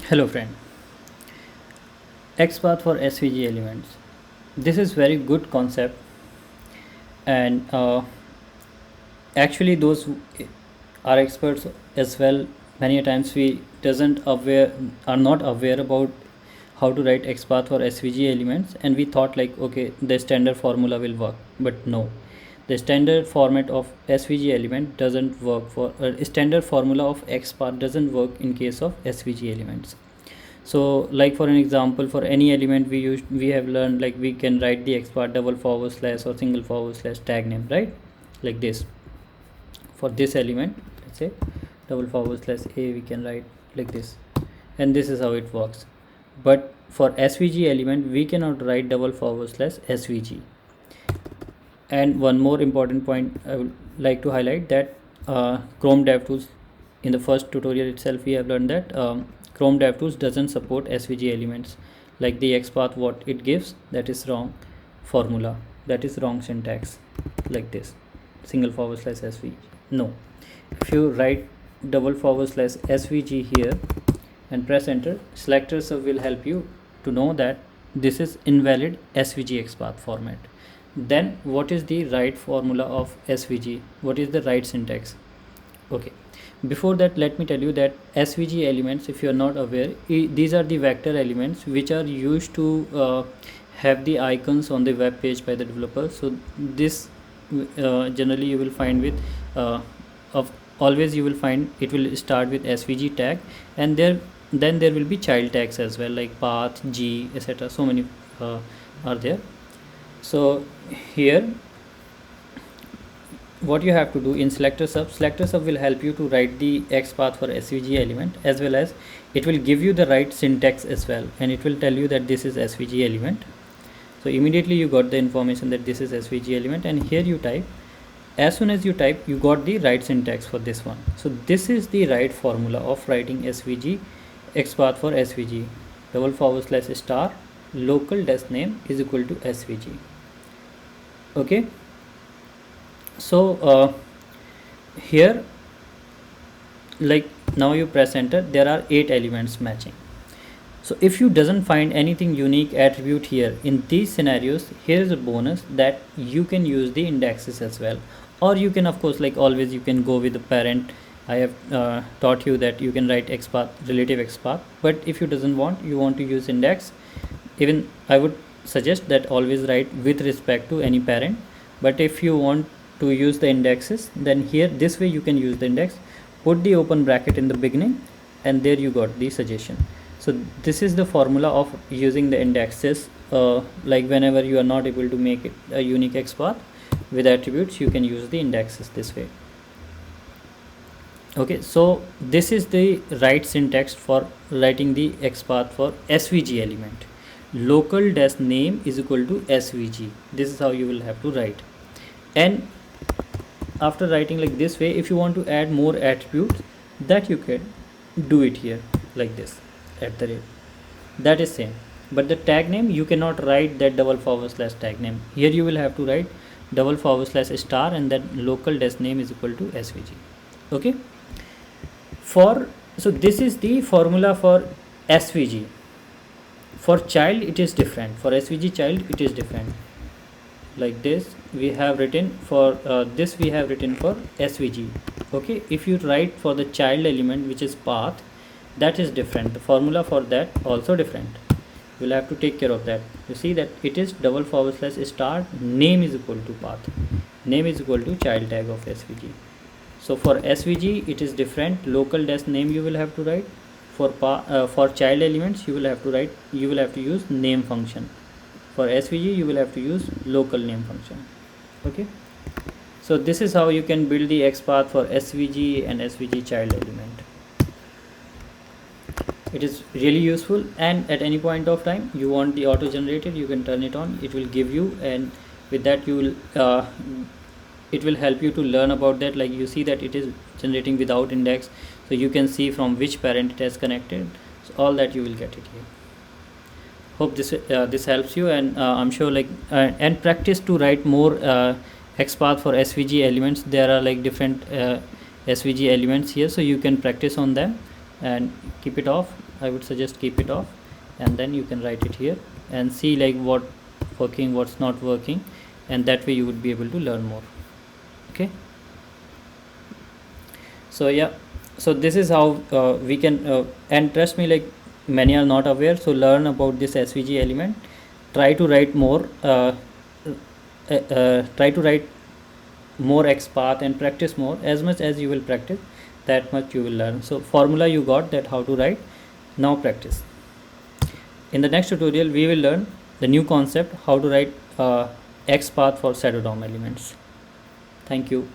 Hello friend, XPath for SVG elements. This is very good concept, and actually those who are experts as well. Many times we doesn't aware are not aware about how to write XPath for SVG elements, and we thought like okay the standard formula will work, but no, the standard format of SVG element doesn't work for standard formula of XPath doesn't work in case of SVG elements. So like for an example, for any element we have learned like we can write the XPath double forward slash or single forward slash tag name, right? Like this. For this element, let's say double forward slash a, we can write like this, and this is how it works. But for SVG element we cannot write double forward slash SVG. And one more important point I would like to highlight, that Chrome DevTools, in the first tutorial itself we have learned that Chrome DevTools doesn't support SVG elements. Like the XPath what it gives, that is wrong formula, that is wrong syntax. Like this, single forward slash SVG. No, if you write double forward slash SVG here and press enter, selector sub will help you to know that this is invalid SVG XPath format. Then what is the right formula of SVG? What is the right syntax? Okay, before that let me tell you that SVG elements, if you are not aware, these are the vector elements which are used to have the icons on the web page by the developer. So this generally you will find with of always you will find it will start with SVG tag, and then there will be child tags as well, like path, G, etc. So many are there. So here what you have to do in selector sub will help you to write the XPath for SVG element, as well as it will give you the right syntax as well, and it will tell you that this is SVG element. So immediately you got the information that this is SVG element, and here you type. As soon as you type, you got the right syntax for this one. So this is the right formula of writing SVG XPath for SVG, double forward slash star local dash name is equal to SVG. Okay, so here, like now you press enter, there are 8 elements matching. So if you doesn't find anything unique attribute here in these scenarios, here is a bonus that you can use the indexes as well, or you can of course, like always, you can go with the parent. I have taught you that you can write XPath, relative XPath, but if you want to use index, even I would suggest that always write with respect to any parent. But if you want to use the indexes, then here this way you can use the index, put the open bracket in the beginning, and there you got the suggestion. So this is the formula of using the indexes. Like whenever you are not able to make it a unique XPath with attributes, you can use the indexes this way. Okay, so this is the right syntax for writing the XPath for SVG element. Local dash name is equal to SVG. This is how you will have to write. And after writing like this way, if you want to add more attributes, that you can do it here like this at the rate. That is same. But the tag name, you cannot write that double forward slash tag name. Here you will have to write double forward slash star and then local dash name is equal to SVG. Okay. So this is the formula for SVG. For child it is different. For SVG child it is different. Like this we have written for this we have written for SVG. Okay, if you write for the child element which is path, that is different. The formula for that also different. You will have to take care of that. You see that it is double forward slash star name is equal to path. Name is equal to child tag of SVG. So for SVG it is different. Local dash name you will have to write. For child elements you will have to use name function. For SVG you will have to use local name function. Okay, so this is how you can build the XPath for SVG and SVG child element. It is really useful, and at any point of time you want the auto generated, you can turn it on. It will give you, and with that you will it will help you to learn about that. Like you see that it is generating without index, so you can see from which parent it has connected. So all that you will get it here. Hope this helps you, and I'm sure like and practice to write more XPath for SVG elements. There are like different SVG elements here, so you can practice on them and keep it off. I would suggest keep it off, and then you can write it here and see like what working, what's not working, and that way you would be able to learn more. Okay, so yeah, so this is how we can and trust me, like many are not aware, so learn about this SVG element, try to write more try to write more XPath and practice more. As much as you will practice, that much you will learn. So formula you got, that how to write, now practice. In the next tutorial we will learn the new concept, how to write XPath for shadow DOM elements. Thank you.